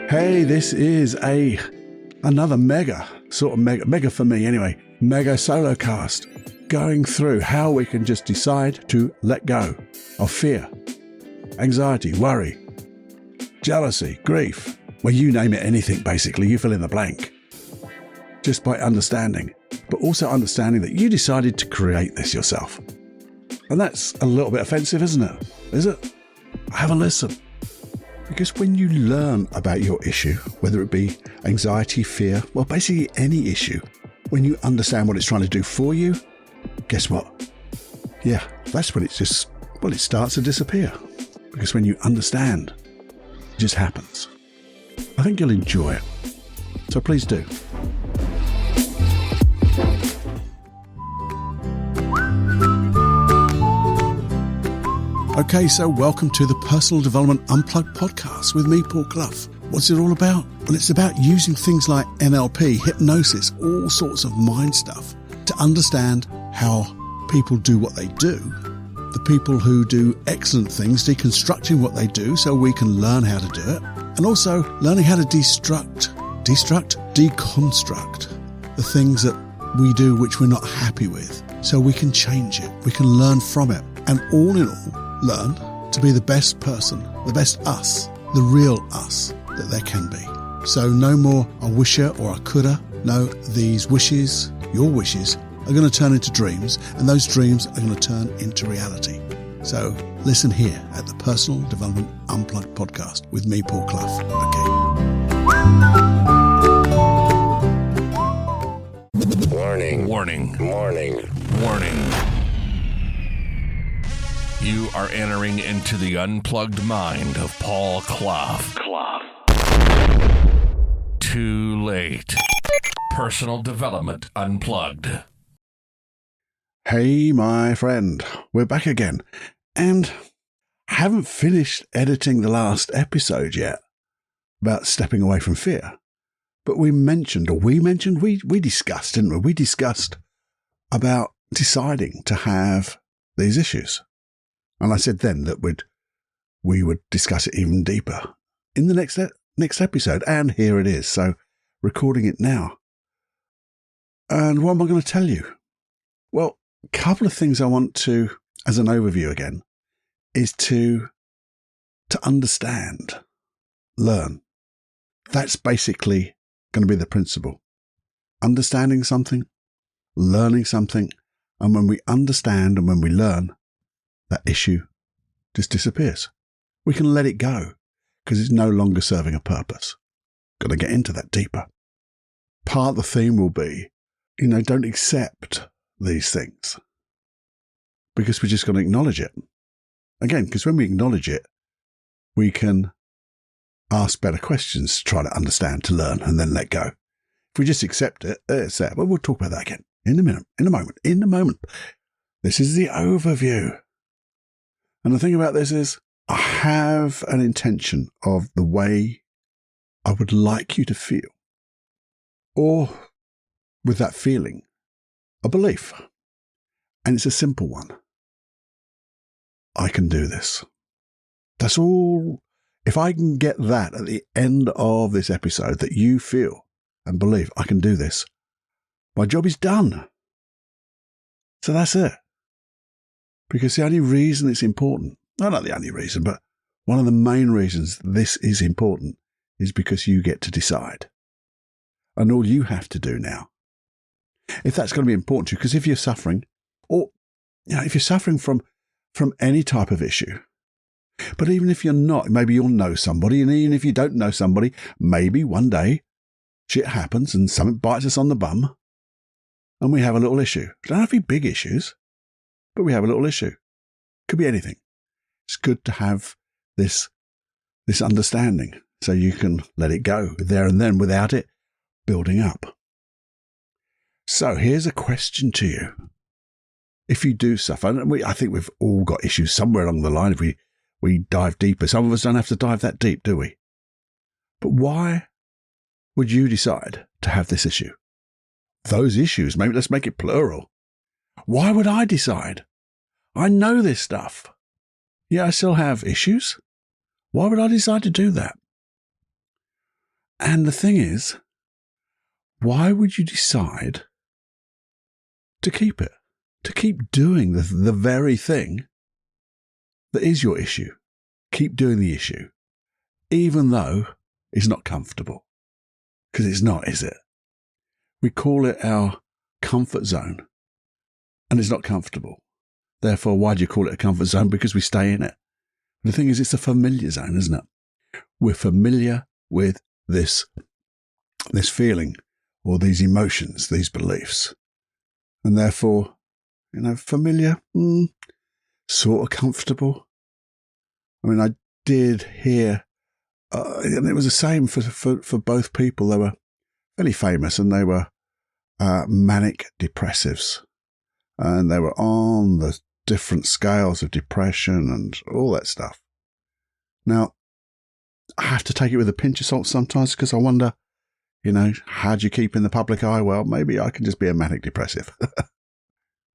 Hey, this is another mega for me anyway, mega solo cast, going through how we can just decide to let go of fear, anxiety, worry, jealousy, grief, well, you name it, anything basically, you fill in the blank, just by understanding, but also understanding that you decided to create this yourself. And that's a little bit offensive, isn't it? Is it? Have a listen. Because when you learn about your issue, whether it be anxiety, fear, well, basically any issue, when you understand what it's trying to do for you, guess what? Yeah, that's when it starts to disappear. Because when you understand, it just happens. I think you'll enjoy it. So please do. Okay, so welcome to the Personal Development Unplugged podcast with me, Paul Clough. What's it all about? Well, it's about using things like NLP, hypnosis, all sorts of mind stuff to understand how people do what they do, the people who do excellent things, deconstructing what they do so we can learn how to do it, and also learning how to deconstruct the things that we do which we're not happy with so we can change it, we can learn from it, and all in all, learn to be the best person, the best us, the real us that there can be. So no more a wisher or a coulda. No, these wishes, your wishes, are going to turn into dreams, and those dreams are going to turn into reality. So listen here at the Personal Development Unplugged podcast with me, Paul Clough. Okay. Warning. You are entering into the unplugged mind of Paul Clough. Too late. Personal Development Unplugged. Hey, my friend, we're back again, and I haven't finished editing the last episode yet about stepping away from fear. But we discussed, didn't we? We discussed about deciding to have these issues. And I said then that we would discuss it even deeper in the next episode. And here it is. So recording it now. And what am I going to tell you? Well, a couple of things I want to, as an overview again, is to understand, learn. That's basically going to be the principle. Understanding something, learning something. And when we understand and when we learn, that issue just disappears. We can let it go because it's no longer serving a purpose. Got to get into that deeper. Part of the theme will be, don't accept these things because we're just going to acknowledge it. Again, because when we acknowledge it, we can ask better questions to try to understand, to learn, and then let go. If we just accept it, it's there. But we'll talk about that again in a moment. This is the overview. And the thing about this is, I have an intention of the way I would like you to feel. Or, with that feeling, a belief. And it's a simple one. I can do this. That's all. If I can get that at the end of this episode, that you feel and believe I can do this, my job is done. So that's it. Because the only reason it's important, well, not the only reason, but one of the main reasons this is important is because you get to decide. And all you have to do now, if that's going to be important to you, because if you're suffering, or if you're suffering from any type of issue, but even if you're not, maybe you'll know somebody, and even if you don't know somebody, maybe one day shit happens and something bites us on the bum, and we have a little issue. It don't have to be big issues. But we have a little issue. Could be anything. It's good to have this understanding so you can let it go there and then without it building up. So here's a question to you. If you do suffer, and I think we've all got issues somewhere along the line if we dive deeper. Some of us don't have to dive that deep, do we? But why would you decide to have this issue? Those issues, maybe let's make it plural. Why would I decide? I know this stuff. Yeah, I still have issues. Why would I decide to do that? And the thing is, why would you decide to keep it? To keep doing the very thing that is your issue. Keep doing the issue, even though it's not comfortable. Because it's not, is it? We call it our comfort zone, and it's not comfortable. Therefore, why do you call it a comfort zone? Because we stay in it. The thing is, it's a familiar zone, isn't it? We're familiar with this feeling or these emotions, these beliefs. And therefore, familiar, sort of comfortable. I mean, I did hear, and it was the same for both people. They were fairly famous, and they were manic depressives. And they were on the different scales of depression and all that stuff. Now, I have to take it with a pinch of salt sometimes because I wonder, how do you keep in the public eye? Well, maybe I can just be a manic depressive.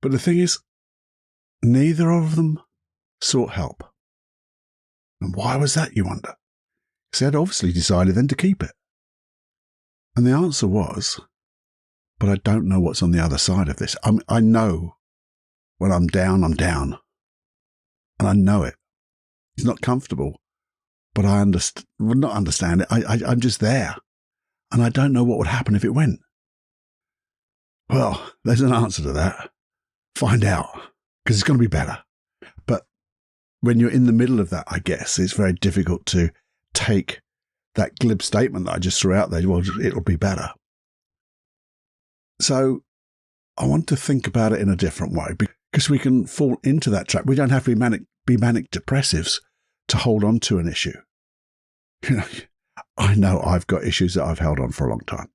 But the thing is, neither of them sought help. And why was that, you wonder? Because they had obviously decided then to keep it. And the answer was, but I don't know what's on the other side of this. I know when I'm down, I'm down. And I know it. It's not comfortable, but I not understand it. I'm just there. And I don't know what would happen if it went. Well, there's an answer to that. Find out, because it's going to be better. But when you're in the middle of that, I guess, it's very difficult to take that glib statement that I just threw out there. Well, it'll be better. So I want to think about it in a different way, because we can fall into that trap. We don't have to be manic depressives to hold on to an issue. I know I've got issues that I've held on for a long time.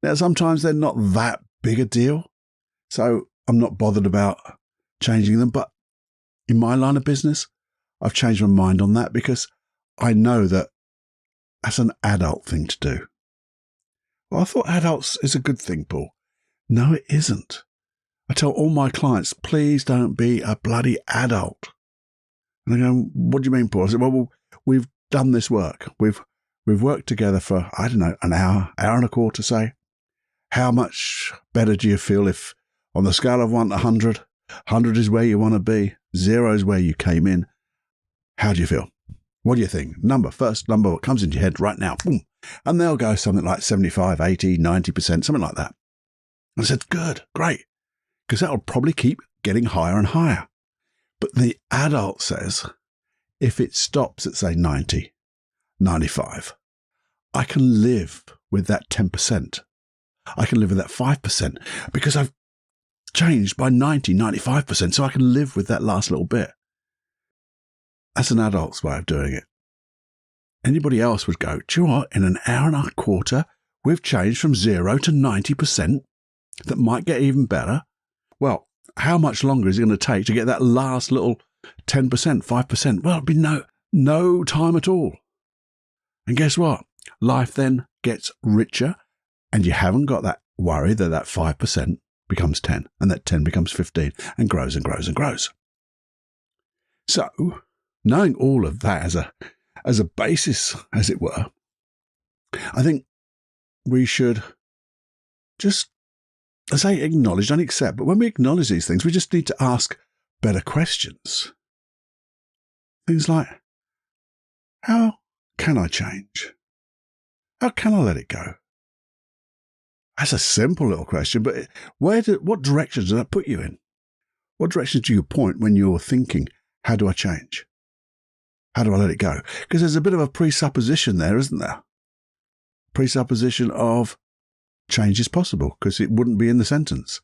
Now, sometimes they're not that big a deal, so I'm not bothered about changing them. But in my line of business, I've changed my mind on that because I know that that's an adult thing to do. Well, I thought adults is a good thing, Paul. No, it isn't. I tell all my clients, please don't be a bloody adult. And they go, what do you mean, Paul? I said, well, we've done this work. We've worked together for, I don't know, an hour and a quarter, say. How much better do you feel if, on the scale of 1 to 100, 100 is where you want to be, 0 is where you came in. How do you feel? What do you think? First number what comes into your head right now. Boom. And they'll go something like 75, 80, 90%, something like that. I said, good, great, because that'll probably keep getting higher and higher. But the adult says, if it stops at, say, 90, 95, I can live with that 10%. I can live with that 5% because I've changed by 90, 95%, so I can live with that last little bit. That's an adult's way of doing it. Anybody else would go, do you know what? In an hour and a quarter, we've changed from 0 to 90%. That might get even better. Well, how much longer is it going to take to get that last little 10%, 5%? Well, it'll be no time at all. And guess what? Life then gets richer, and you haven't got that worry that 5% becomes 10, and that 10 becomes 15, and grows and grows and grows. So, knowing all of that as a basis, as it were, I think we should just, I say acknowledge, don't accept, but when we acknowledge these things, we just need to ask better questions. Things like, how can I change? How can I let it go? That's a simple little question, but what direction does that put you in? What direction do you point when you're thinking, how do I change? How do I let it go? Because there's a bit of a presupposition there, isn't there? Presupposition of change is possible, because it wouldn't be in the sentence.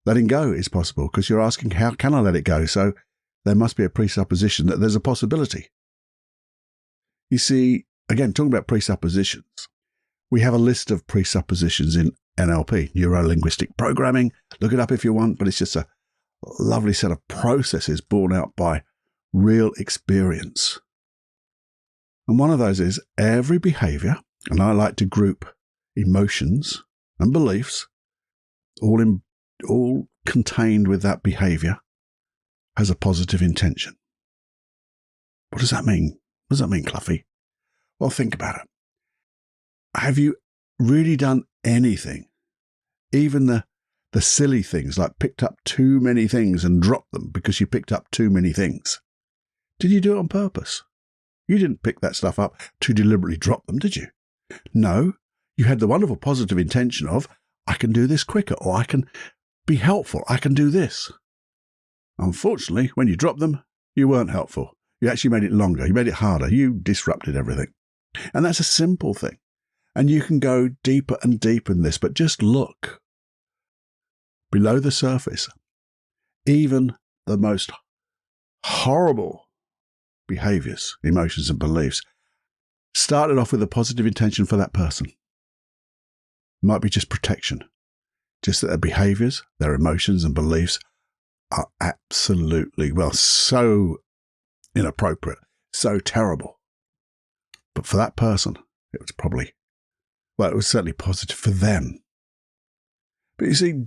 Letting go is possible, because you're asking, how can I let it go? So there must be a presupposition that there's a possibility. You see, again, talking about presuppositions, we have a list of presuppositions in NLP, neuro-linguistic programming. Look it up if you want, but it's just a lovely set of processes borne out by real experience. And one of those is every behavior, and I like to group emotions and beliefs, all contained with that behavior, has a positive intention. What does that mean? What does that mean, Cluffy? Well, think about it. have you really done anything? Even the silly things, like picked up too many things and dropped them because you picked up too many things. Did you do it on purpose? You didn't pick that stuff up to deliberately drop them, did you? No, you had the wonderful positive intention of, I can do this quicker, or I can be helpful, I can do this. Unfortunately, when you dropped them, you weren't helpful. You actually made it longer, you made it harder, you disrupted everything. And that's a simple thing. And you can go deeper and deeper in this, but just look below the surface. Even the most horrible behaviors, emotions, and beliefs started off with a positive intention for that person. It might be just protection, just that their behaviors, their emotions, and beliefs are absolutely, so inappropriate, so terrible. But for that person, it was probably, it was certainly positive for them. But you see,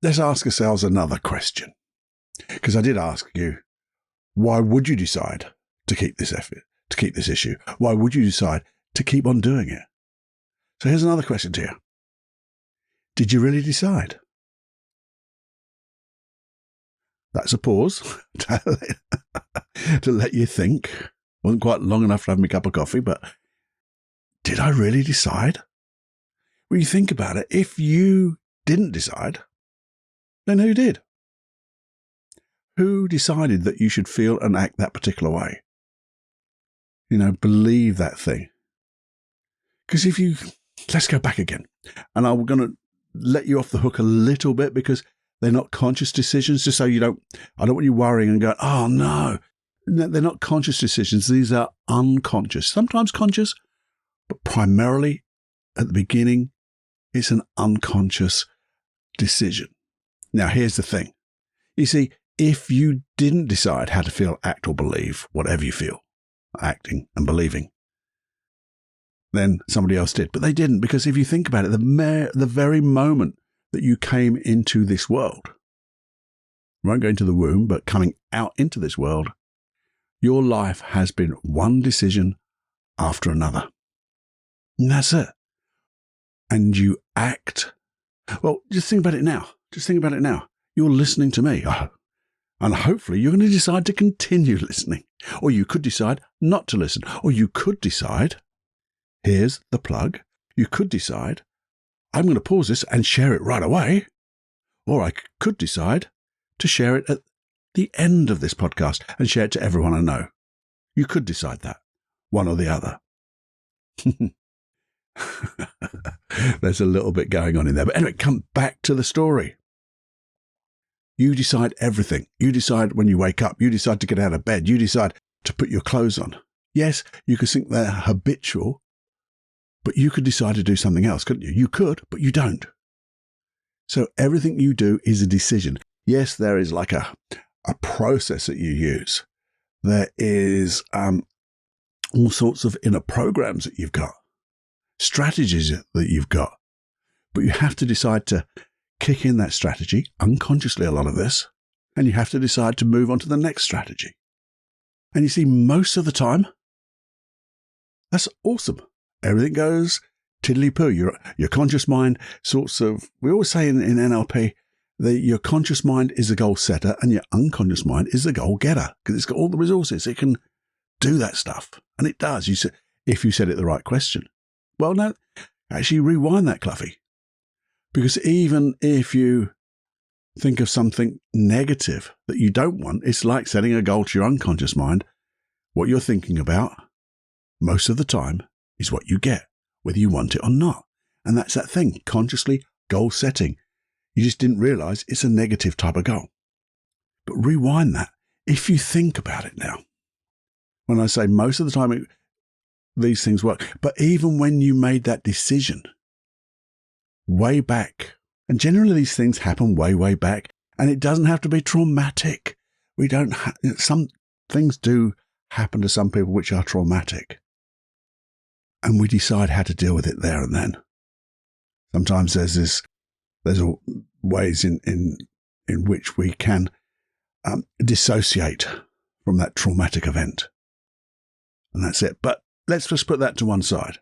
let's ask ourselves another question. Because I did ask you, why would you decide to keep this effort, to keep this issue? Why would you decide to keep on doing it? So here's another question to you. Did you really decide? That's a pause to let you think. Wasn't quite long enough to have me a cup of coffee, but did I really decide? When you think about it, if you didn't decide, then who did? Who decided that you should feel and act that particular way? Believe that thing. Because let's go back again. And I'm going to let you off the hook a little bit because they're not conscious decisions, just so I don't want you worrying and going, oh no. They're not conscious decisions. These are unconscious, sometimes conscious, but primarily at the beginning, it's an unconscious decision. Now, here's the thing. You see, if you didn't decide how to feel, act, or believe, whatever you feel, acting and believing, then somebody else did. But they didn't, because if you think about it, the very moment that you came into this world, you won't go into the womb, but coming out into this world, your life has been one decision after another. And that's it. And you act. Well, just think about it now. You're listening to me. And hopefully you're going to decide to continue listening. Or you could decide not to listen. Or you could decide, here's the plug. You could decide, I'm going to pause this and share it right away. Or I could decide to share it at the end of this podcast and share it to everyone I know. You could decide that, one or the other. There's a little bit going on in there. But anyway, come back to the story. You decide everything. You decide when you wake up. You decide to get out of bed. You decide to put your clothes on. Yes, you could think they're habitual, but you could decide to do something else, couldn't you? You could, but you don't. So everything you do is a decision. Yes, there is like a process that you use. There is all sorts of inner programs that you've got, strategies that you've got. But you have to decide to kick in that strategy, unconsciously a lot of this, and you have to decide to move on to the next strategy. And you see, most of the time, that's awesome. Everything goes tiddly-poo. Your conscious mind we always say in NLP, that your conscious mind is the goal setter and your unconscious mind is the goal getter, because it's got all the resources. It can do that stuff. And it does, if you set it the right question. Well, no, actually rewind that, Cluffy. Because even if you think of something negative that you don't want, it's like setting a goal to your unconscious mind. What you're thinking about, most of the time, is what you get, whether you want it or not. And that's that thing, consciously goal setting. You just didn't realize it's a negative type of goal. But rewind that. If you think about it now, when I say most of the time these things work, but even when you made that decision way back, and generally these things happen way back, and it doesn't have to be traumatic. Some things do happen to some people which are traumatic, and we decide how to deal with it there and then. Sometimes there's ways in which we can dissociate from that traumatic event, and that's it. But let's just put that to one side.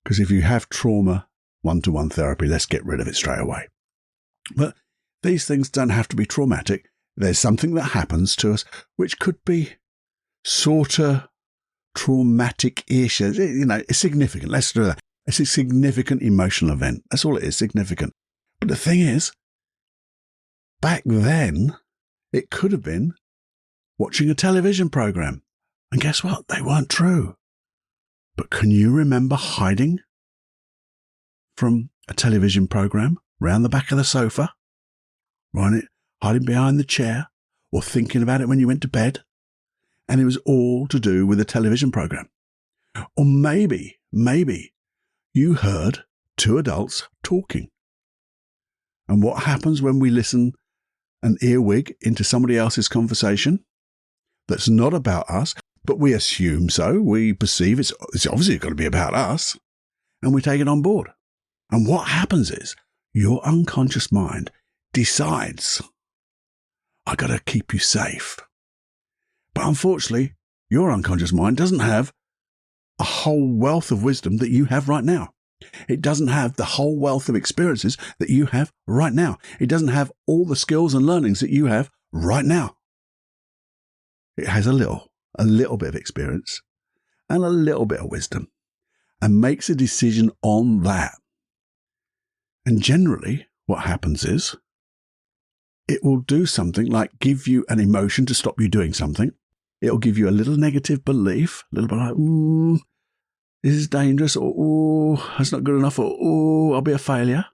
Because if you have trauma, one-to-one therapy, let's get rid of it straight away. But these things don't have to be traumatic. There's something that happens to us which could be sort of traumatic-ish. It's significant. Let's do that. It's a significant emotional event. That's all it is, significant. But the thing is, back then, it could have been watching a television program. And guess what? They weren't true. But can you remember hiding from a television program round the back of the sofa? Hiding behind the chair or thinking about it when you went to bed? And it was all to do with a television program. Or maybe you heard two adults talking. And what happens when we listen an earwig into somebody else's conversation that's not about us, but we assume so, we perceive it's obviously got to be about us, and we take it on board. And what happens is your unconscious mind decides, I got to keep you safe. But unfortunately, your unconscious mind doesn't have a whole wealth of wisdom that you have right now. It doesn't have the whole wealth of experiences that you have right now. It doesn't have all the skills and learnings that you have right now. It has a little bit of experience and a little bit of wisdom and makes a decision on that. And generally, what happens is it will do something like give you an emotion to stop you doing something. It'll give you a little negative belief, a little bit like, this is dangerous, or that's not good enough, or I'll be a failure.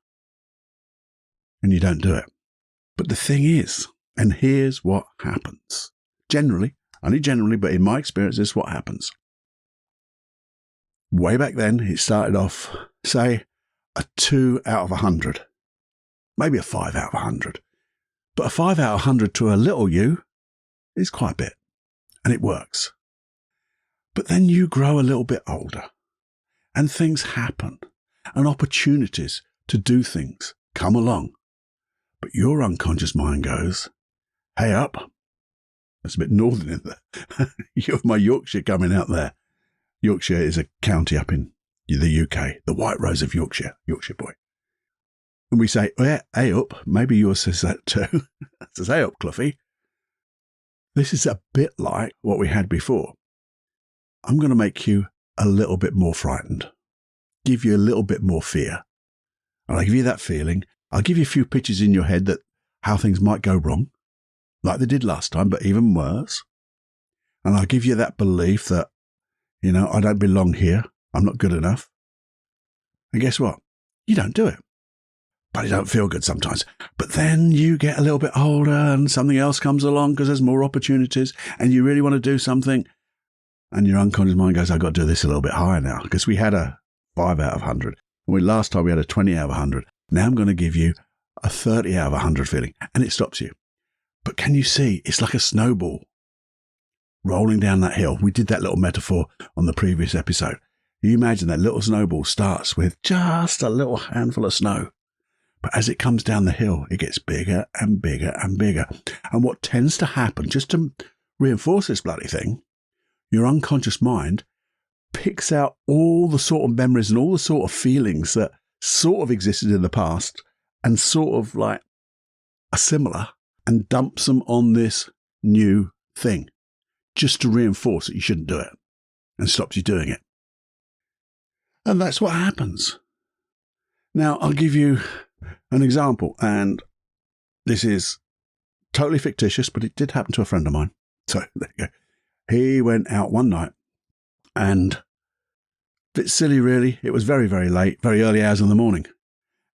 And you don't do it. But the thing is, and here's what happens. Generally, only generally, but in my experience, this is what happens. Way back then, it started off, say, a 2 out of 100. Maybe a 5 out of 100. But a 5 out of 100 to a little you is quite a bit. And it works. But then you grow a little bit older. And things happen. And opportunities to do things come along. But your unconscious mind goes, hey up. That's a bit northern in there. You have my Yorkshire coming out there. Yorkshire is a county up in the UK, the White Rose of Yorkshire, Yorkshire boy. And we say, hey up. Maybe yours says that too. It says, hey up, Cluffy. This is a bit like what we had before. I'm going to make you a little bit more frightened, give you a little bit more fear. And I'll give you that feeling. I'll give you a few pictures in your head that how things might go wrong, like they did last time, but even worse. And I'll give you that belief that, I don't belong here. I'm not good enough. And guess what? You don't do it. But it don't feel good sometimes. But then you get a little bit older and something else comes along because there's more opportunities and you really want to do something. And your unconscious mind goes, I've got to do this a little bit higher now because we had a 5 out of 100. Last time we had a 20 out of 100. Now I'm going to give you a 30 out of 100 feeling. And it stops you. But can you see? It's like a snowball rolling down that hill. We did that little metaphor on the previous episode. You imagine that little snowball starts with just a little handful of snow. But as it comes down the hill, it gets bigger and bigger and bigger. And what tends to happen, just to reinforce this bloody thing, your unconscious mind picks out all the sort of memories and all the sort of feelings that sort of existed in the past and sort of like are similar and dumps them on this new thing just to reinforce that you shouldn't do it and stops you doing it. And that's what happens. Now, I'll give you an example, and this is totally fictitious, but it did happen to a friend of mine. So there you go. He went out one night, and a bit silly really, it was very, very late, very early hours in the morning.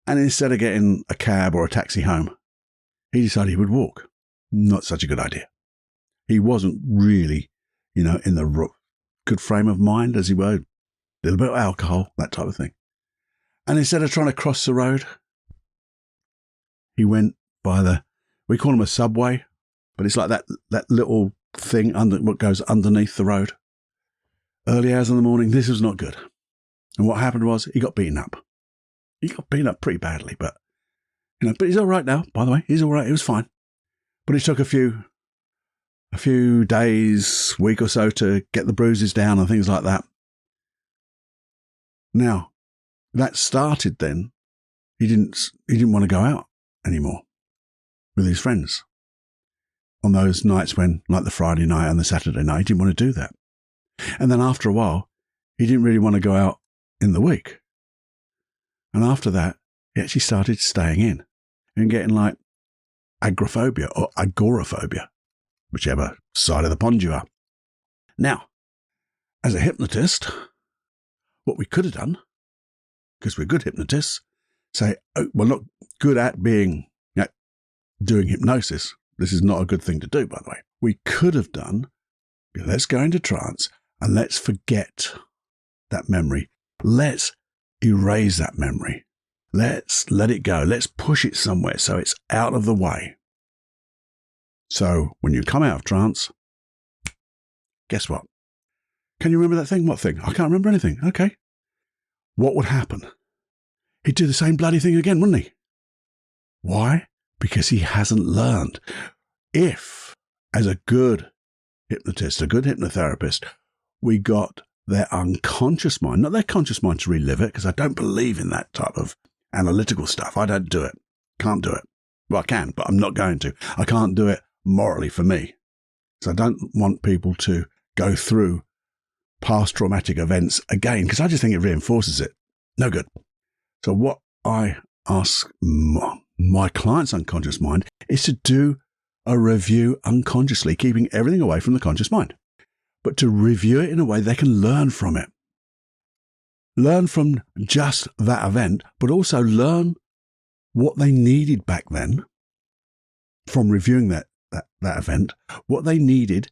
And instead of getting a cab or a taxi home, he decided he would walk. Not such a good idea. He wasn't really, in the good frame of mind as he were. A little bit of alcohol, that type of thing. And instead of trying to cross the road, he went by we call them a subway, but it's like that little thing what goes underneath the road. Early hours in the morning, this was not good. And what happened was he got beaten up. He got beaten up pretty badly, but he's all right now, by the way. He's all right. He was fine. But it took a few days, week or so to get the bruises down and things like that. Now, that started then. He didn't want to go out anymore with his friends on those nights when, like the Friday night and the Saturday night, he didn't want to do that. And then after a while, he didn't really want to go out in the week. And after that, he actually started staying in and getting like agoraphobia or agoraphobia, whichever side of the pond you are. Now, as a hypnotist, what we could have done, because we're good hypnotists, say, oh, we're not good at doing hypnosis. This is not a good thing to do, by the way. We could have done, let's go into trance and let's forget that memory. Let's erase that memory. Let's let it go. Let's push it somewhere so it's out of the way. So when you come out of trance, guess what? Can you remember that thing? What thing? I can't remember anything. Okay. What would happen? He'd do the same bloody thing again, wouldn't he? Why? Because he hasn't learned. If, as a good hypnotist, a good hypnotherapist, we got their unconscious mind, not their conscious mind to relive it, because I don't believe in that type of analytical stuff. I don't do it. Can't do it. Well, I can, but I'm not going to. I can't do it morally for me. So I don't want people to go through past traumatic events again, because I just think it reinforces it. No good. So what I ask my client's unconscious mind is to do a review unconsciously, keeping everything away from the conscious mind, but to review it in a way they can learn from it. Learn from just that event, but also learn what they needed back then from reviewing that event, what they needed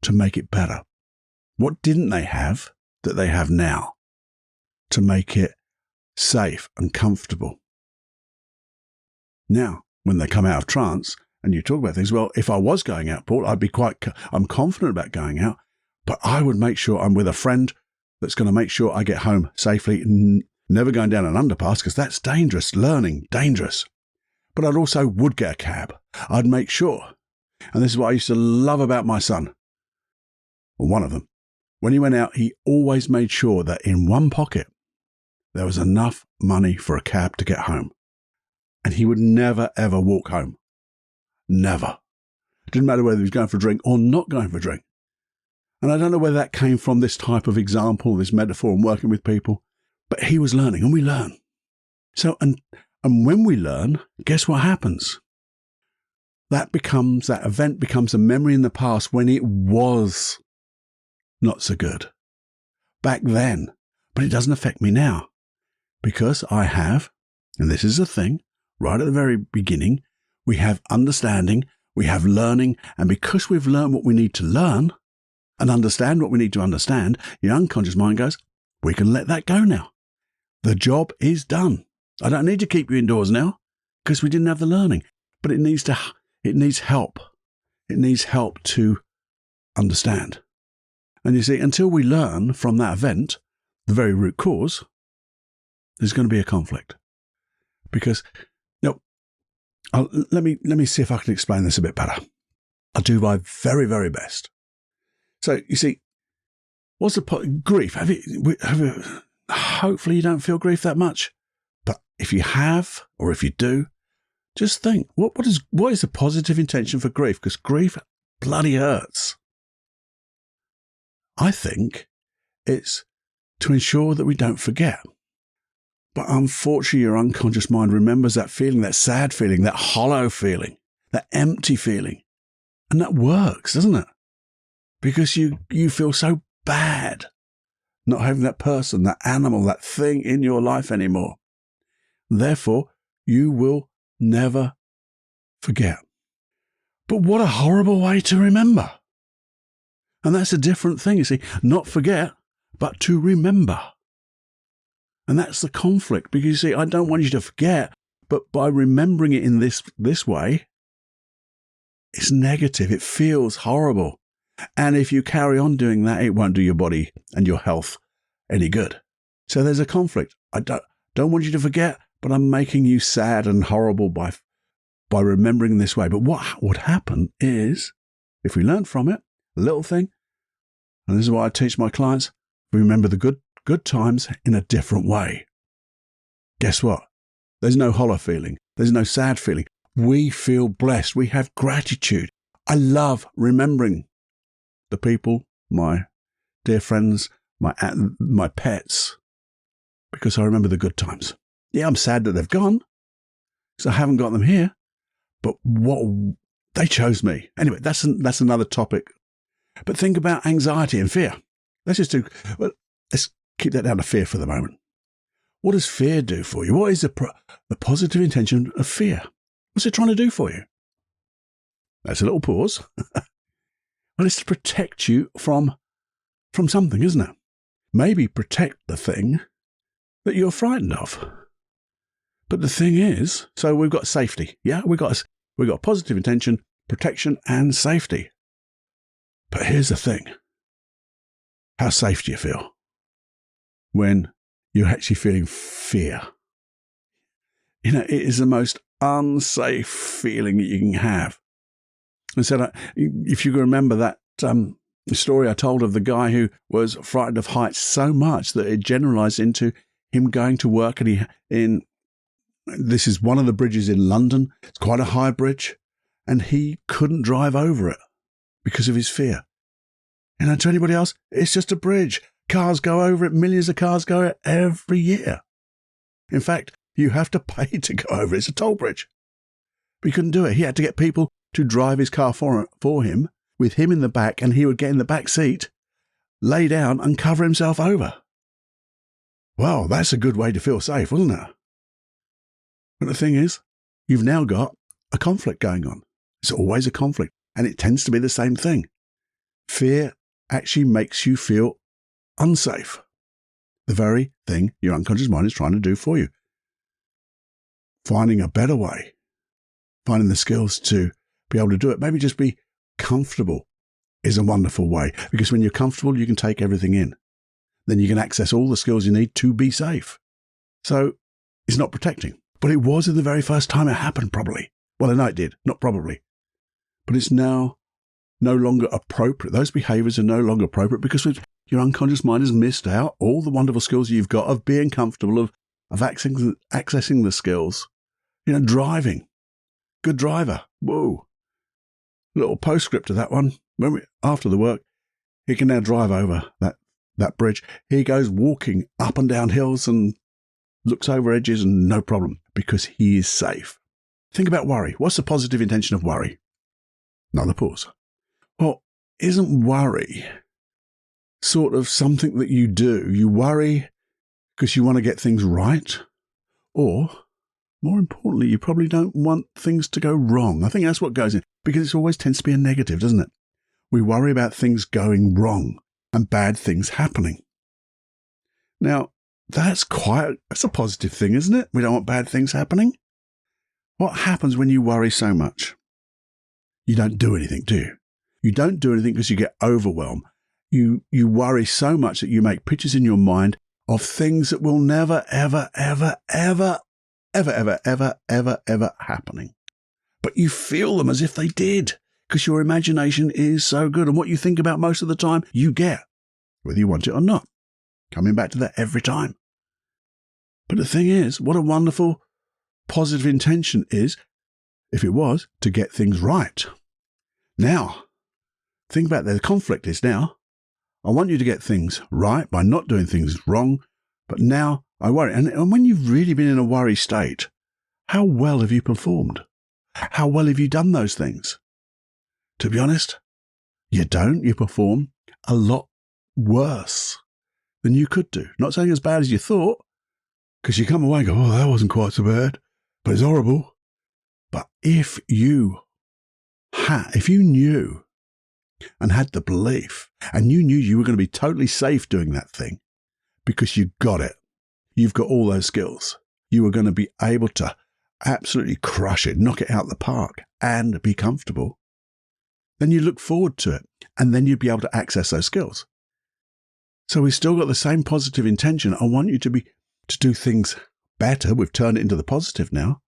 to make it better. What didn't they have that they have now to make it safe and comfortable? Now, when they come out of trance and you talk about things, well, if I was going out, Paul, I'm confident about going out, but I would make sure I'm with a friend that's going to make sure I get home safely, never going down an underpass, because that's dangerous, learning, dangerous. But I'd also would get a cab. I'd make sure. And this is what I used to love about my son. Well, one of them. When he went out, he always made sure that in one pocket there was enough money for a cab to get home. And he would never, ever walk home. Never. Didn't matter whether he was going for a drink or not going for a drink. And I don't know whether that came from this type of example, this metaphor and working with people, but he was learning, and we learn. So, and when we learn, guess what happens? That event becomes a memory in the past when it was not so good back then, but it doesn't affect me now because I have, and this is a thing, right at the very beginning, we have understanding, we have learning, and because we've learned what we need to learn and understand what we need to understand, your unconscious mind goes, we can let that go now. The job is done. I don't need to keep you indoors now because we didn't have the learning, but it needs help. It needs help to understand. And you see, until we learn from that event, the very root cause, there's going to be a conflict. Because, let me see if I can explain this a bit better. I'll do my very, very best. So, you see, what's the grief? Have you, hopefully you don't feel grief that much. But if you have, or if you do, just think, what is the positive intention for grief? Because grief bloody hurts. I think it's to ensure that we don't forget. But unfortunately, your unconscious mind remembers that feeling, that sad feeling, that hollow feeling, that empty feeling. And that works, doesn't it? Because you feel so bad not having that person, that animal, that thing in your life anymore. Therefore, you will never forget. But what a horrible way to remember. And that's a different thing, you see, not forget, but to remember. And that's the conflict, because you see, I don't want you to forget, but by remembering it in this way, it's negative. It feels horrible. And if you carry on doing that, it won't do your body and your health any good. So there's a conflict. I don't want you to forget, but I'm making you sad and horrible by remembering this way. But what would happen is, if we learn from it, a little thing, and this is what I teach my clients, we remember the good times in a different way. guess what? There's no hollow feeling. There's no sad feeling. We feel blessed. We have gratitude. I love remembering the people, my dear friends, my pets, because I remember the good times. Yeah, I'm sad that they've gone, so I haven't got them here, but they chose me. Anyway, that's another topic. But think about anxiety and fear. Let's keep that down to fear for the moment. What does fear do for you? What is the positive intention of fear? What's it trying to do for you? That's a little pause. Well, it's to protect you from something, isn't it? Maybe protect the thing that you're frightened of. But the thing is, so we've got safety. Yeah, we've got positive intention, protection, and safety. But here's the thing. How safe do you feel when you're actually feeling fear? It is the most unsafe feeling that you can have. And so if you can remember that story I told of the guy who was frightened of heights so much that it generalized into him going to work, and this is one of the bridges in London. It's quite a high bridge, and he couldn't drive over it because of his fear. And to anybody else, it's just a bridge. Cars go over it. Millions of cars go over it every year. In fact, you have to pay to go over it. It's a toll bridge. But he couldn't do it. He had to get people to drive his car for him, with him in the back, and he would get in the back seat, lay down and cover himself over. Well, that's a good way to feel safe, wasn't it? But the thing is, you've now got a conflict going on. It's always a conflict, and it tends to be the same thing. Fear actually makes you feel unsafe. The very thing your unconscious mind is trying to do for you. Finding a better way, finding the skills to be able to do it, maybe just be comfortable is a wonderful way, because when you're comfortable, you can take everything in. Then you can access all the skills you need to be safe. So it's not protecting, but it was in the very first time it happened, probably. Well, I know it did, not probably. But it's now no longer appropriate. Those behaviors are no longer appropriate because your unconscious mind has missed out all the wonderful skills you've got of being comfortable, of accessing the skills. Driving. Good driver. Whoa. Little postscript to that one. After the work, he can now drive over that bridge. He goes walking up and down hills and looks over edges and no problem because he is safe. Think about worry. What's the positive intention of worry? Another pause. Well, isn't worry sort of something that you do? You worry because you want to get things right, or more importantly, you probably don't want things to go wrong. I think that's what goes in, because it always tends to be a negative, doesn't it? We worry about things going wrong and bad things happening. Now, that's a positive thing, isn't it? We don't want bad things happening. What happens when you worry so much? You don't do anything, do you? You don't do anything because you get overwhelmed. You worry so much that you make pictures in your mind of things that will never, ever, ever, ever, ever, ever, ever, ever, ever happening. But you feel them as if they did, because your imagination is so good. And what you think about most of the time, you get, whether you want it or not. Coming back to that every time. But the thing is, what a wonderful positive intention is, if it was, to get things right. Now, think about the conflict is now, I want you to get things right by not doing things wrong, but now I worry. And when you've really been in a worry state, how well have you performed? How well have you done those things? To be honest, you don't. You perform a lot worse than you could do. Not saying as bad as you thought, because you come away and go, oh, that wasn't quite so bad, but it's horrible. But if you knew and had the belief, and you knew you were going to be totally safe doing that thing because you got it, you've got all those skills, you were going to be able to absolutely crush it, knock it out the park, and be comfortable, then you look forward to it, and then you'd be able to access those skills. So we've still got the same positive intention. I want you to do things better. We've turned it into the positive now.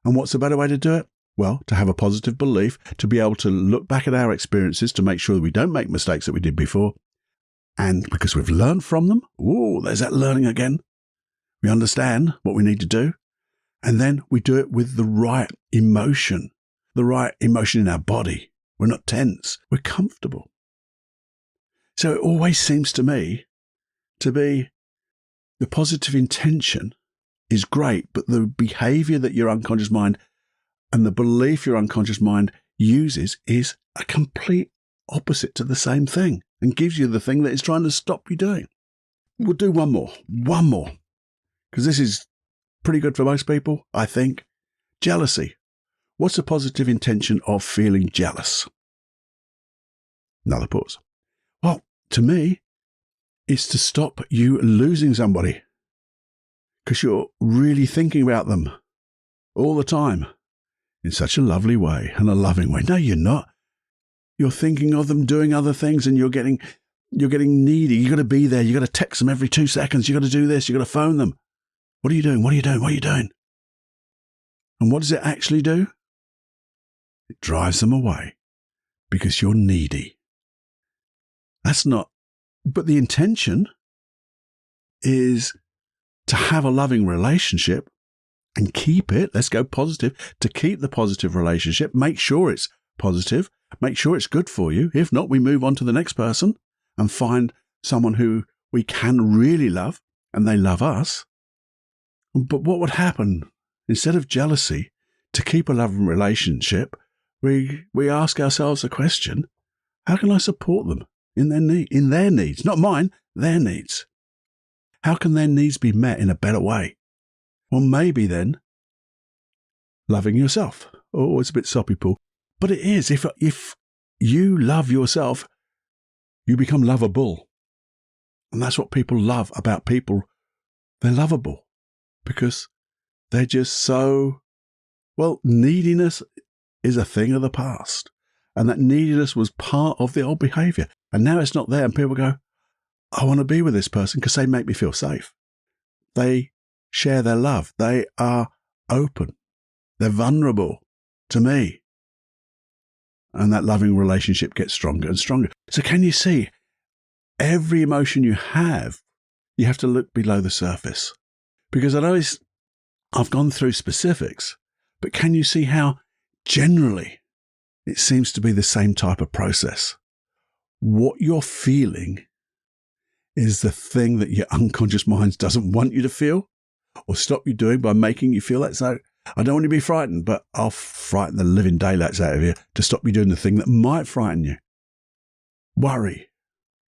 And what's a better way to do it? Well, to have a positive belief, to be able to look back at our experiences to make sure that we don't make mistakes that we did before. And because we've learned from them, there's that learning again. We understand what we need to do, and then we do it with the right emotion in our body. We're not tense. We're comfortable. So it always seems to me to be the positive intention is great, but the behavior that your unconscious mind and the belief your unconscious mind uses is a complete opposite to the same thing and gives you the thing that it's trying to stop you doing. We'll do one more, because this is pretty good for most people, I think. Jealousy. What's the positive intention of feeling jealous? Another pause. Well, to me, it's to stop you losing somebody because you're really thinking about them all the time in such a lovely way and a loving way. No, you're not. You're thinking of them doing other things and you're getting needy. You've got to be there. You've got to text them every 2 seconds. You've got to do this. You've got to phone them. What are you doing? What are you doing? What are you doing? And what does it actually do? It drives them away because you're needy. But the intention is to have a loving relationship and keep it. Let's go positive. To keep the positive relationship, make sure it's positive, make sure it's good for you. If not, we move on to the next person and find someone who we can really love and they love us. But what would happen instead of jealousy, to keep a loving relationship, we ask ourselves a question: how can I support them in their needs, not mine, their needs? How can their needs be met in a better way? Well, maybe then loving yourself. Oh, it's a bit soppy, Paul, but it is. If you love yourself, you become lovable, and that's what people love about people. They're lovable because they're just so. Well, neediness is a thing of the past, and that neediness was part of the old behavior, and now it's not there, and people go, I want to be with this person because they make me feel safe. They share their love. They are open. They're vulnerable to me. And that loving relationship gets stronger and stronger. So can you see, every emotion you have to look below the surface. Because I've gone through specifics, but can you see how generally it seems to be the same type of process? What you're feeling is the thing that your unconscious mind doesn't want you to feel or stop you doing by making you feel that. So I don't want you to be frightened, but I'll frighten the living daylights out of you to stop you doing the thing that might frighten you. Worry,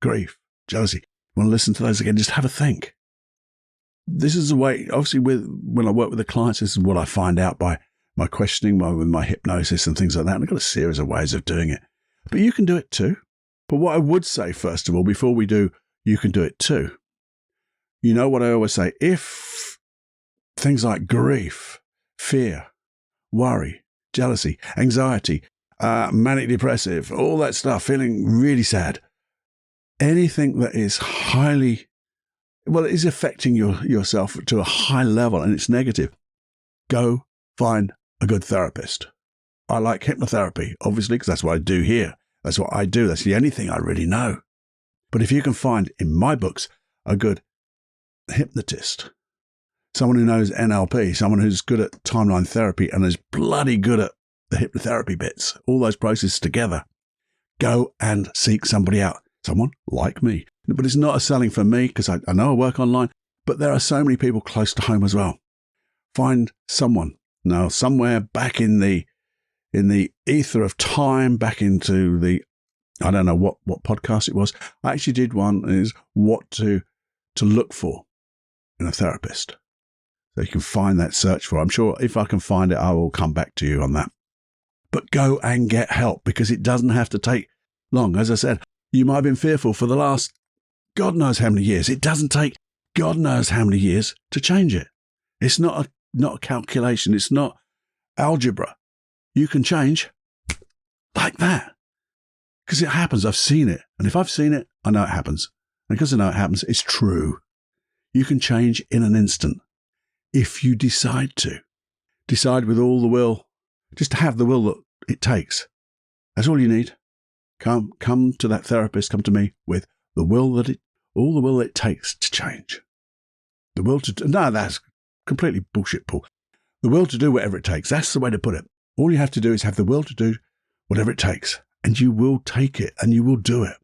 grief, jealousy. You want to listen to those again? Just have a think. This is the way, obviously, when I work with the clients, this is what I find out by my questioning, with my hypnosis and things like that. And I've got a series of ways of doing it. But you can do it too. But what I would say, first of all, before we do, you can do it too. You know what I always say? If things like grief, fear, worry, jealousy, anxiety, manic depressive, all that stuff, feeling really sad, anything that is it is affecting yourself to a high level and it's negative, go find a good therapist. I like hypnotherapy, obviously, because that's what I do here. That's what I do. That's the only thing I really know. But if you can find, in my books, a good hypnotist, someone who knows NLP, someone who's good at timeline therapy and is bloody good at the hypnotherapy bits, all those processes together, go and seek somebody out. Someone like me. But it's not a selling for me because I know I work online, but there are so many people close to home as well. Find someone now somewhere back in the ether of time, back into the, I don't know what podcast it was. I actually did one, is what to look for in a therapist. So you can find that, search for. I'm sure if I can find it, I will come back to you on that. But go and get help because it doesn't have to take long. As I said, you might have been fearful for the last God knows how many years. It doesn't take God knows how many years to change it. It's not a calculation. It's not algebra. You can change like that because it happens. I've seen it. And if I've seen it, I know it happens. And because I know it happens, it's true. You can change in an instant if you decide to. Decide with all the will, just to have the will that it takes. That's all you need. Come to that therapist, come to me with the will all the will it takes to change. The will to do, no, that's completely bullshit, Paul. The will to do whatever it takes. That's the way to put it. All you have to do is have the will to do whatever it takes, and you will take it and you will do it.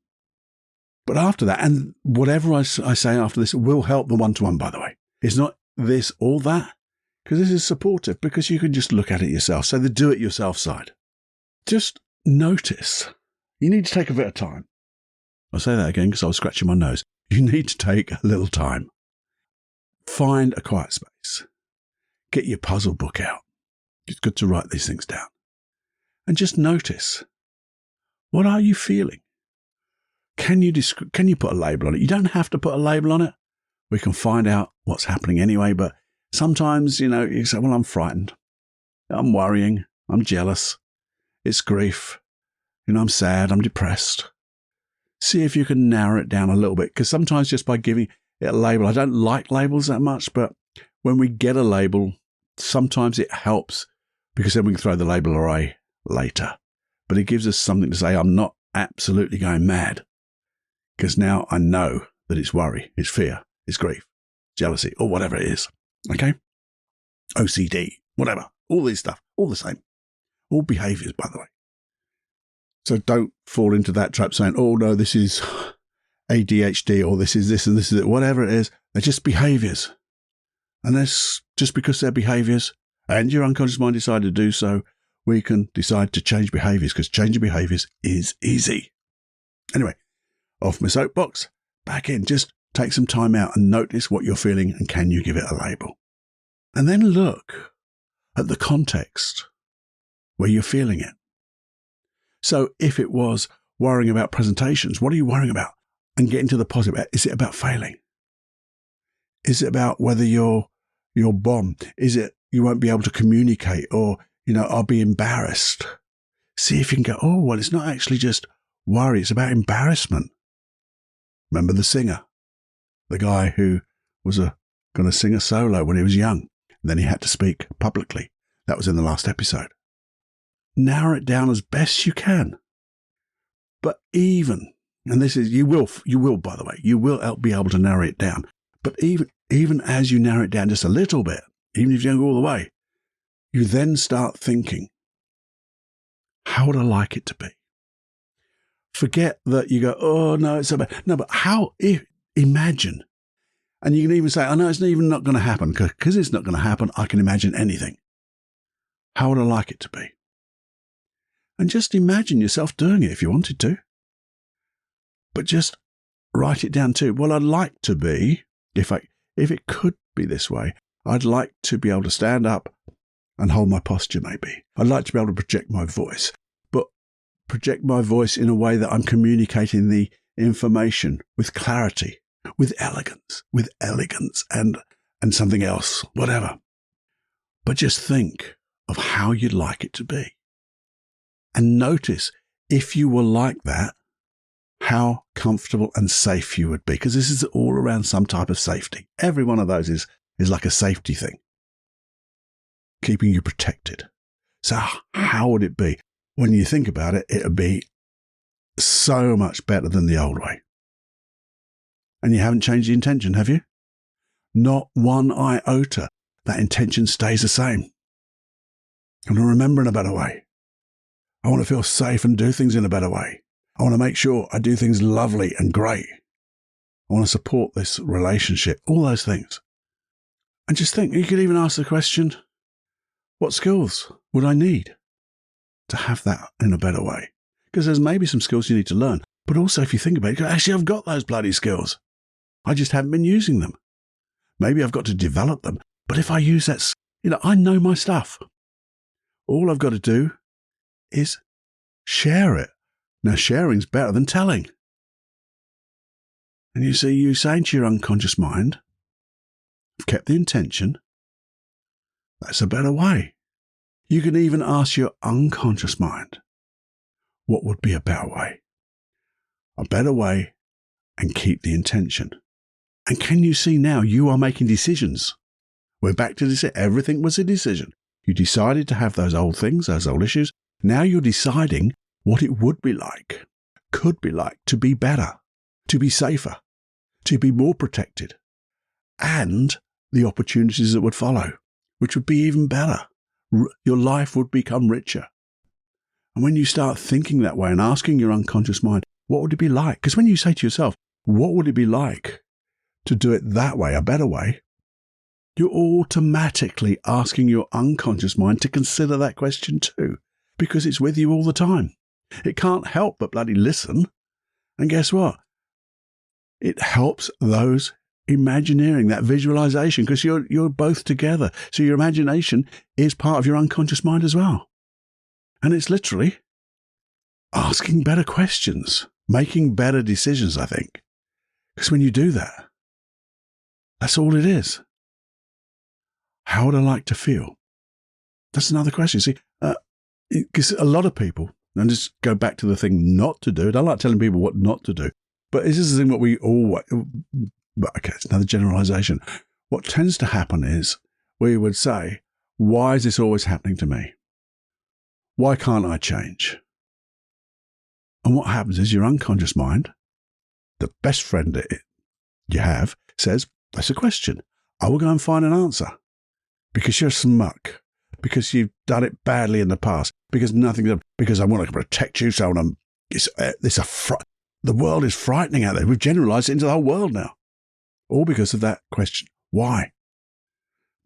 But after that, and whatever I say after this will help the one-to-one, by the way. It's not this or that, because this is supportive, because you can just look at it yourself. So the do-it-yourself side. Just notice. You need to take a bit of time. I'll say that again because I was scratching my nose. You need to take a little time. Find a quiet space. Get your puzzle book out. It's good to write these things down. And just notice. What are you feeling? Can you put a label on it? You don't have to put a label on it. We can find out what's happening anyway, but sometimes, you say, well, I'm frightened. I'm worrying. I'm jealous. It's grief. I'm sad. I'm depressed. See if you can narrow it down a little bit, because sometimes just by giving it a label, I don't like labels that much, but when we get a label, sometimes it helps, because then we can throw the label away later. But it gives us something to say, I'm not absolutely going mad, because now I know that it's worry, it's fear, it's grief, jealousy, or whatever it is. Okay? OCD, whatever. All these stuff, all the same. All behaviors, by the way. So don't fall into that trap saying, oh no, this is ADHD, or this is this and this is it, whatever it is. They're just behaviors. And that's just because they're behaviors and your unconscious mind decided to do so, we can decide to change behaviors, because changing behaviors is easy. Anyway, off my soapbox, back in. Just take some time out and notice what you're feeling, and can you give it a label? And then look at the context where you're feeling it. So if it was worrying about presentations, what are you worrying about? And get into the positive. Is it about failing? Is it about whether you're bombed? Is it you won't be able to communicate, or, I'll be embarrassed? See if you can go, oh, well, it's not actually just worry. It's about embarrassment. Remember the singer, the guy who was going to sing a solo when he was young, and then he had to speak publicly. That was in the last episode. Narrow it down as best you can. But even, and this is, you will, by the way, you will be able to narrow it down. But even as you narrow it down just a little bit, even if you don't go all the way, you then start thinking, how would I like it to be? Forget that you go, oh no, it's so bad. No, but imagine. And you can even say, I know it's even not going to happen, because it's not going to happen. I can imagine anything. How would I like it to be? And just imagine yourself doing it if you wanted to. But just write it down too. Well, I'd like to be, if it could be this way, I'd like to be able to stand up and hold my posture maybe. I'd like to be able to project my voice, but project my voice in a way that I'm communicating the information with clarity, with elegance and something else, whatever. But just think of how you'd like it to be. And notice, if you were like that, how comfortable and safe you would be. Because this is all around some type of safety. Every one of those is like a safety thing, keeping you protected. So how would it be? When you think about it, it would be so much better than the old way. And you haven't changed the intention, have you? Not one iota. That intention stays the same. I want to remember in a better way. I want to feel safe and do things in a better way. I want to make sure I do things lovely and great. I want to support this relationship, all those things. And just think, you could even ask the question, what skills would I need to have that in a better way? Because there's maybe some skills you need to learn. But also, if you think about it, actually, I've got those bloody skills. I just haven't been using them. Maybe I've got to develop them. But if I use that, I know my stuff. All I've got to do is share it. Now, sharing's better than telling. And you see, you saying to your unconscious mind, I've kept the intention. That's a better way. You can even ask your unconscious mind, what would be a better way? A better way, and keep the intention. And can you see now you are making decisions? We're back to this. Everything was a decision. You decided to have those old things, those old issues. Now you're deciding what it would be like, could be like, to be better, to be safer, to be more protected. and the opportunities that would follow, which would be even better. Your life would become richer. And when you start thinking that way and asking your unconscious mind, what would it be like? Because when you say to yourself, what would it be like to do it that way, a better way, you're automatically asking your unconscious mind to consider that question too, because it's with you all the time. It can't help but bloody listen. And guess what? It helps those imagineering, that visualization, because you're both together. So your imagination is part of your unconscious mind as well. And it's literally asking better questions, making better decisions, I think. Because when you do that, that's all it is. How would I like to feel? That's another question. See, because a lot of people, and just go back to the thing not to do, I like telling people what not to do, but this is the thing what we always, okay, it's another generalization. What tends to happen is we would say, why is this always happening to me? Why can't I change? And what happens is your unconscious mind, the best friend you have, says, that's a question. I will go and find an answer. Because you're a smuck. Because you've done it badly in the past. Because I want to protect you. So the world is frightening out there. We've generalized it into the whole world now. All because of that question. Why?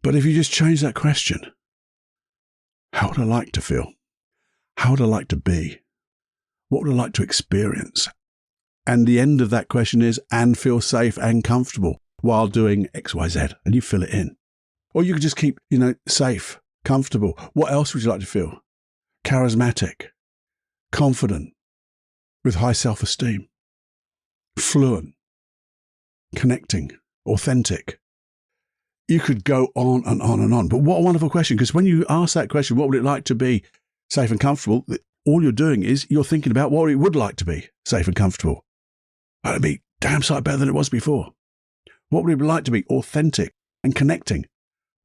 But if you just change that question, how would I like to feel? How would I like to be? What would I like to experience? And the end of that question is, and feel safe and comfortable while doing X, Y, Z. And you fill it in. Or you could just keep, safe, comfortable. What else would you like to feel? Charismatic, confident, with high self-esteem, fluent, connecting, authentic. You could go on and on and on. But what a wonderful question, because when you ask that question, what would it like to be safe and comfortable, all you're doing is you're thinking about what it would like to be safe and comfortable. It'd be damn sight better than it was before. What would it be like to be authentic and connecting?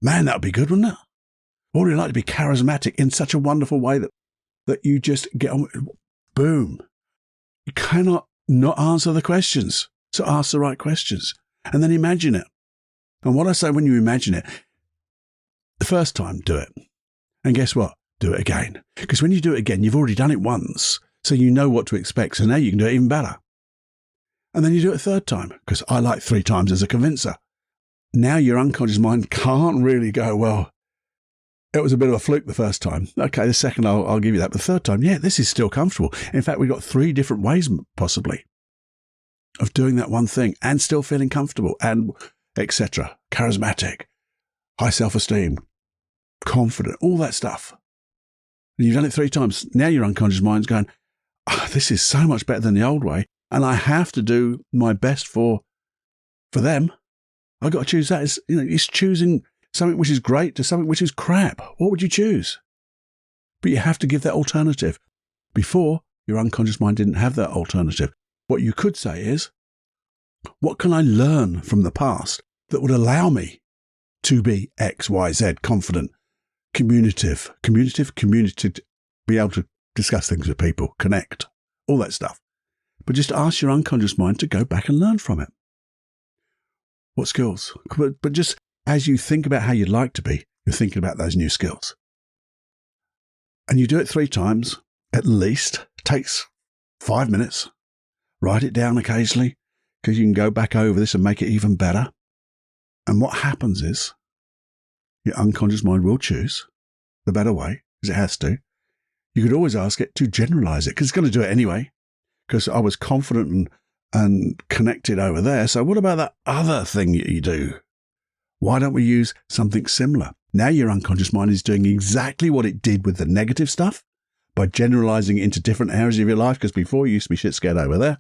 Man, that would be good, wouldn't it? What would it like to be charismatic in such a wonderful way that you just get on with, boom. You cannot not answer the questions. So ask the right questions and then imagine it. And what I say when you imagine it, the first time, do it. And guess what? Do it again. Because when you do it again, you've already done it once. So you know what to expect. So now you can do it even better. And then you do it a third time, because I like 3 times as a convincer. Now your unconscious mind can't really go, well, it was a bit of a fluke the first time. Okay, the second I'll give you that. But the third time, yeah, this is still comfortable. In fact, we've got 3 different ways possibly of doing that one thing and still feeling comfortable and etc. Charismatic, high self-esteem, confident, all that stuff. And you've done it 3 times. Now your unconscious mind's going, this is so much better than the old way. And I have to do my best for them. I've got to choose that. It's choosing something which is great to something which is crap. What would you choose? But you have to give that alternative. Before, your unconscious mind didn't have that alternative. What you could say is, what can I learn from the past that would allow me to be X, Y, Z, confident, communicative, be able to discuss things with people, connect, all that stuff. But just ask your unconscious mind to go back and learn from it. What skills? But just as you think about how you'd like to be, you're thinking about those new skills. And you do it 3 times, at least. It takes 5 minutes. Write it down occasionally, because you can go back over this and make it even better. And what happens is, your unconscious mind will choose the better way, because it has to. You could always ask it to generalize it, because it's going to do it anyway, because I was confident and connected over there. So what about that other thing you do? Why don't we use something similar? Now your unconscious mind is doing exactly what it did with the negative stuff by generalizing it into different areas of your life, because before you used to be shit scared over there.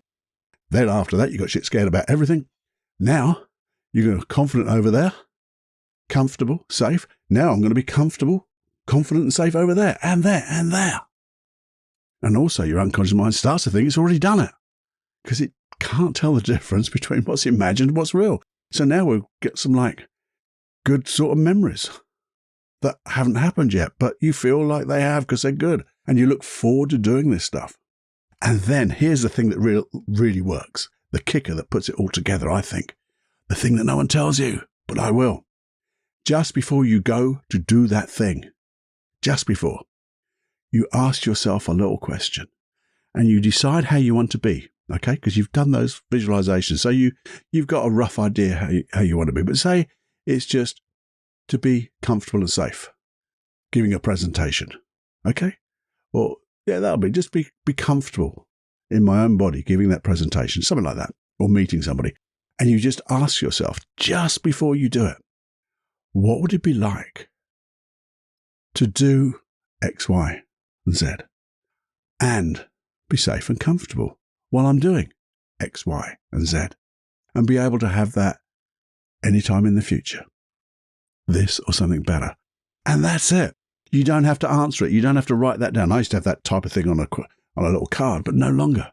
Then after that, you got shit scared about everything. Now you're confident over there, comfortable, safe. Now I'm going to be comfortable, confident and safe over there and there and there. And also your unconscious mind starts to think it's already done it, because it can't tell the difference between what's imagined and what's real. So now we'll get some good sort of memories that haven't happened yet, but you feel like they have because they're good. And you look forward to doing this stuff. And then here's the thing that really works. The kicker that puts it all together, I think. The thing that no one tells you. but I will. Just before you go to do that thing, just before, you ask yourself a little question and you decide how you want to be, okay? Because you've done those visualizations. So you've got a rough idea how you want to be. But say it's just to be comfortable and safe, giving a presentation, okay? Or, yeah, that'll be just be comfortable in my own body, giving that presentation, something like that, or meeting somebody. And you just ask yourself, just before you do it, what would it be like to do X, Y, and Z and be safe and comfortable while I'm doing X, Y, and Z and be able to have that anytime in the future, this or something better. And that's it. You don't have to answer it. You don't have to write that down. I used to have that type of thing on a little card, but no longer.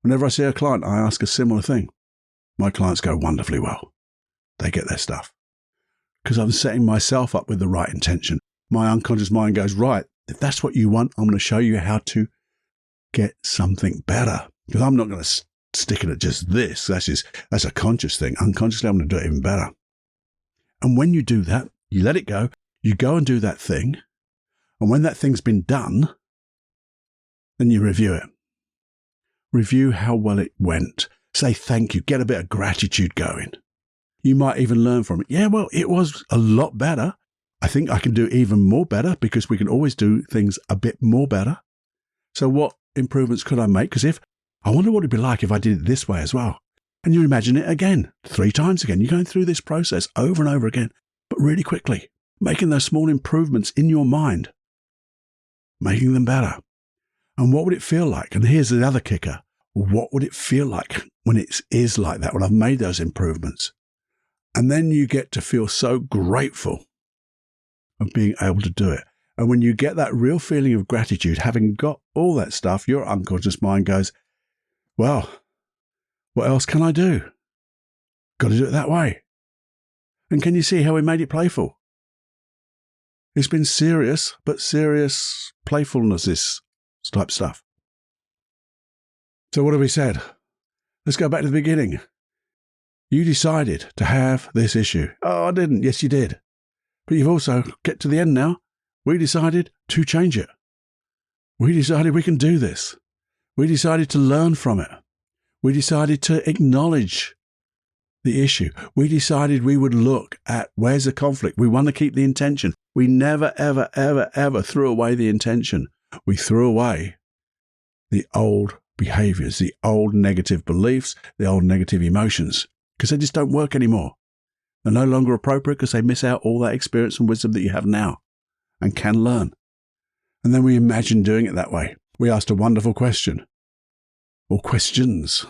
Whenever I see a client, I ask a similar thing. My clients go wonderfully well. They get their stuff. Because I'm setting myself up with the right intention. My unconscious mind goes, right, if that's what you want, I'm going to show you how to get something better. Because I'm not going to stick it at just this. That's a conscious thing. Unconsciously, I'm going to do it even better. And when you do that, you let it go. You go and do that thing. And when that thing's been done, then you review it. Review how well it went. Say thank you. Get a bit of gratitude going. You might even learn from it. Yeah, well, it was a lot better. I think I can do even more better because we can always do things a bit more better. So what improvements could I make? Because I wonder what it'd be like if I did it this way as well. And you imagine it again, 3 times again. You're going through this process over and over again, but really quickly, making those small improvements in your mind, making them better. And what would it feel like? And here's the other kicker. What would it feel like when it is like that, when I've made those improvements? And then you get to feel so grateful of being able to do it. And when you get that real feeling of gratitude, having got all that stuff, your unconscious mind goes, well, what else can I do? Got to do it that way. And can you see how we made it playful? It's been serious, but serious playfulness, this type stuff. So what have we said? Let's go back to the beginning. You decided to have this issue. Oh, I didn't. Yes, you did. But you've also get to the end now. We decided to change it. We decided we can do this. We decided to learn from it. We decided to acknowledge the issue. We decided we would look at where's the conflict. We want to keep the intention. We never, ever, ever, ever threw away the intention. We threw away the old behaviors, the old negative beliefs, the old negative emotions, because they just don't work anymore. They're no longer appropriate because they miss out all that experience and wisdom that you have now and can learn. And then we imagine doing it that way. We asked a wonderful question, or questions.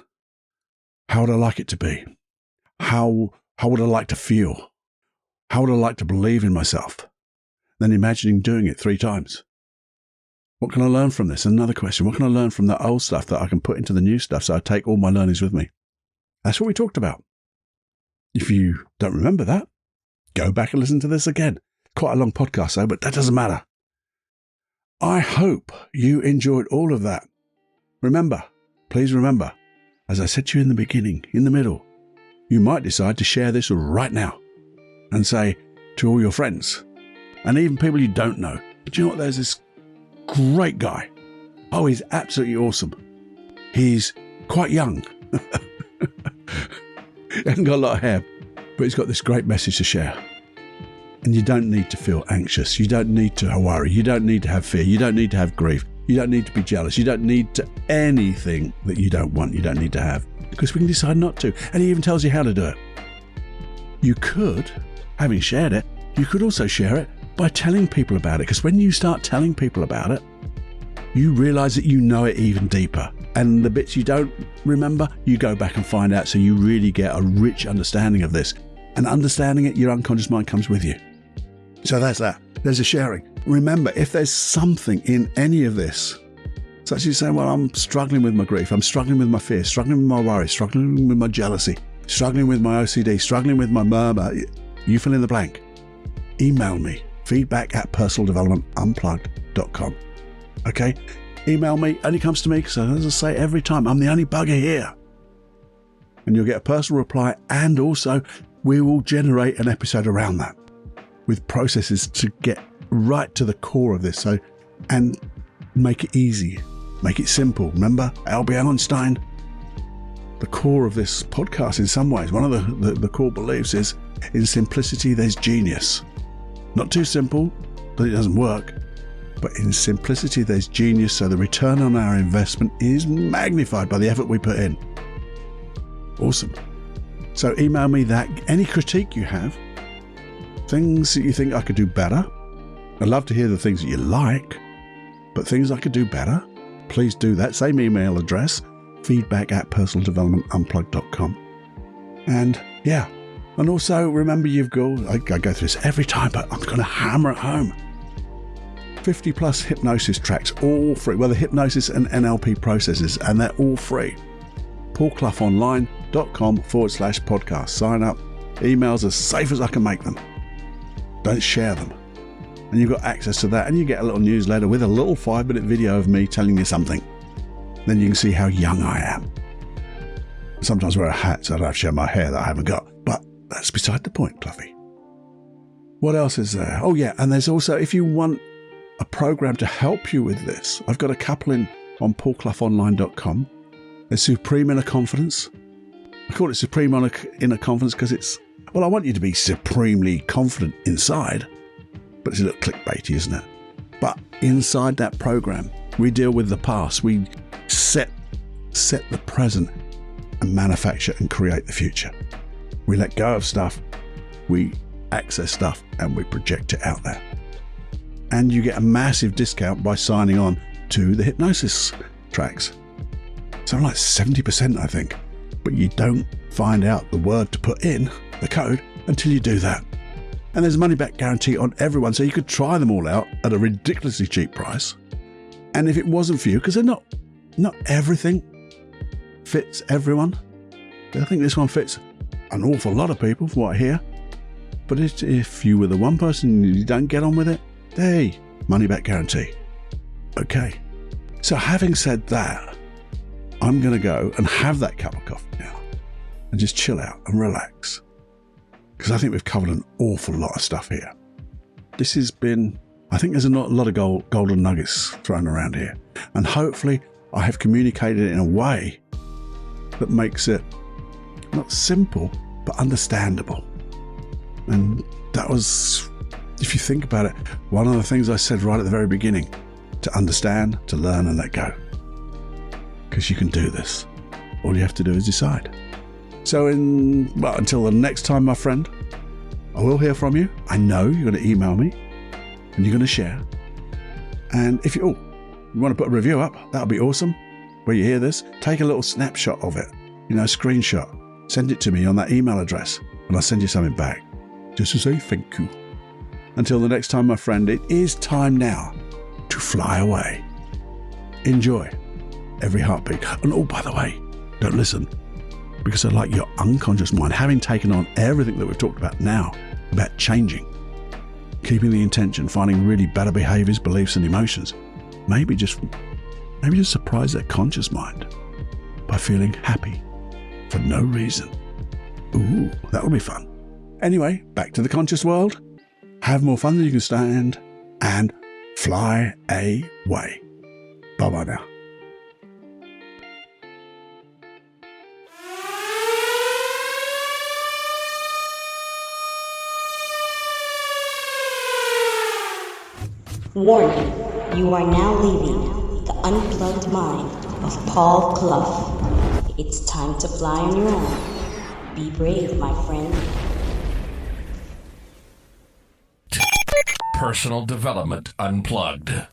How would I like it to be? How would I like to feel? How would I like to believe in myself? Then imagining doing it 3 times. What can I learn from this? Another question. What can I learn from the old stuff that I can put into the new stuff so I take all my learnings with me? That's what we talked about. If you don't remember that, go back and listen to this again. Quite a long podcast though, but that doesn't matter. I hope you enjoyed all of that. Remember, please remember, as I said to you in the beginning, in the middle, you might decide to share this right now and say to all your friends and even people you don't know, do you know what, there's this great guy. Oh, he's absolutely awesome. He's quite young. He hasn't got a lot of hair, but he's got this great message to share. And you don't need to feel anxious. You don't need to worry. You don't need to have fear. You don't need to have grief. You don't need to be jealous. You don't need to anything that you don't want. You don't need to have, because we can decide not to. And he even tells you how to do it. You could, having shared it, you could also share it by telling people about it. Because when you start telling people about it, you realize that you know it even deeper. And the bits you don't remember, you go back and find out, so you really get a rich understanding of this. And understanding it, your unconscious mind comes with you. So that's that. There's a sharing. Remember, if there's something in any of this, such as saying, well, I'm struggling with my grief, I'm struggling with my fear, struggling with my worry, struggling with my jealousy, struggling with my OCD, struggling with my murmur, you fill in the blank. Email me, feedback@personaldevelopmentunplugged.com. Okay? Email me, only comes to me, because as I say every time, I'm the only bugger here. And you'll get a personal reply, and also we will generate an episode around that with processes to get right to the core of this. And make it easy, make it simple. Remember Albert Einstein? The core of this podcast, in some ways, one of the core beliefs is, in simplicity there's genius. Not too simple that it doesn't work, but in simplicity there's genius, so the return on our investment is magnified by the effort we put in. Awesome. So email me that, any critique you have, things that you think I could do better. I'd love to hear the things that you like, but things I could do better, please do that. Same email address, feedback@personaldevelopmentunplugged.com. And yeah, and also remember, I go through this every time, but I'm going to hammer it home. 50 plus hypnosis tracks, all free. Well, the hypnosis and NLP processes, and they're all free. paulcloughonline.com/podcast. Sign up. Emails as safe as I can make them. Don't share them. And you've got access to that, and you get a little newsletter with a little 5-minute video of me telling you something. Then you can see how young I am. Sometimes I wear a hat, so I don't have to show my hair that I haven't got. But that's beside the point, Cluffy. What else is there? Oh yeah, and there's also, if you want a program to help you with this, I've got a couple on paulcloughonline.com. There's Supreme Inner Confidence. I call it Supreme Inner Confidence because I want you to be supremely confident inside, but it's a little clickbaity, isn't it? But inside that program, we deal with the past. We set the present and manufacture and create the future. We let go of stuff, we access stuff, and we project it out there. And you get a massive discount by signing on to the hypnosis tracks. Something like 70%, I think. But you don't find out the word to put in, the code, until you do that. And there's a money-back guarantee on everyone, so you could try them all out at a ridiculously cheap price. And if it wasn't for you, because not everything fits everyone. I think this one fits an awful lot of people, from what I hear. But if you were the one person and you don't get on with it, hey, money-back guarantee. Okay. So having said that, I'm going to go and have that cup of coffee now and just chill out and relax. Because I think we've covered an awful lot of stuff here. This has been, I think there's a lot of golden nuggets thrown around here. And hopefully I have communicated it in a way that makes it not simple, but understandable. And that was, if you think about it, one of the things I said right at the very beginning, to understand, to learn and let go. Because you can do this. All you have to do is decide. So until the next time, my friend, I will hear from you. I know you're going to email me and you're going to share. And if you want to put a review up, that'll be awesome. Where you hear this, take a little snapshot of it, a screenshot. Send it to me on that email address and I'll send you something back. Just to say thank you. Until the next time, my friend, it is time now to fly away. Enjoy every heartbeat. And by the way, don't listen, because I like your unconscious mind, having taken on everything that we've talked about now, about changing, keeping the intention, finding really better behaviors, beliefs and emotions. Maybe just surprise their conscious mind by feeling happy for no reason. Ooh, that'll be fun. Anyway, back to the conscious world. Have more fun than you can stand and fly away. Bye-bye now. Warning, you are now leaving the unplugged mind of Paul Clough. It's time to fly on your own. Be brave, my friend. Personal Development Unplugged.